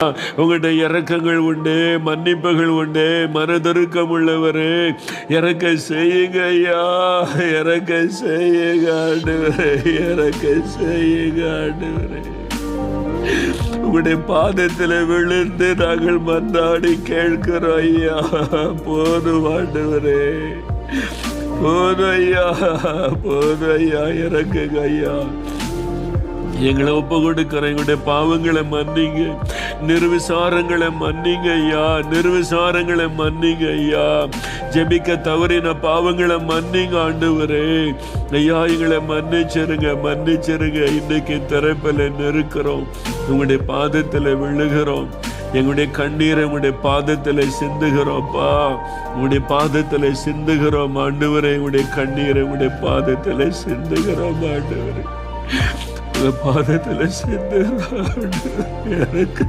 உங்களுடைய இரக்கங்கள் உண்டு, மன்னிப்புகள் உண்டு. மனதுருக்கம் உள்ளவரே, இறக்க செய்யுங்க ஐயா, இறக்க செய்யுங்க ஆண்டவரே, இறக்க செய்யுங்க ஆண்டவரே. உங்களுடைய பாதத்தில் விழுந்து நாங்கள் மன்றாடி கேட்கிறோம் ஐயா. போதும் ஆண்டவரே, போதும் ஐயா, போதும் ஐயா, இறக்குங்க ஐயா. எங்களை ஒப்பு கொடுக்கிறோம். எங்களுடைய பாவங்களை மன்னிங்க, நிர்விசாரங்களை மன்னிங்க ஐயா, நிர்விசாரங்களை மன்னிங்க ஐயா. ஜெபிக்க தவறின பாவங்களை மன்னிங்க ஆண்டவரே. ஐயா எங்களை மன்னிச்சிருங்க, மன்னிச்சிருங்க. இன்னைக்கு திரைப்பல நெருக்கிறோம், உங்களுடைய பாதத்தில் விழுகிறோம். எங்களுடைய கண்ணீரை உங்களுடைய பாதத்தில் சிந்துகிறோம்ப்பா, உங்களுடைய பாதத்தில் சிந்துகிறோம் ஆண்டவரே. எங்களுடைய கண்ணீரை உங்களுடைய பாதத்தில் சிந்துகிறோம் ஆண்டவரே. பாதத்தில் சேர்ந்து எனக்கு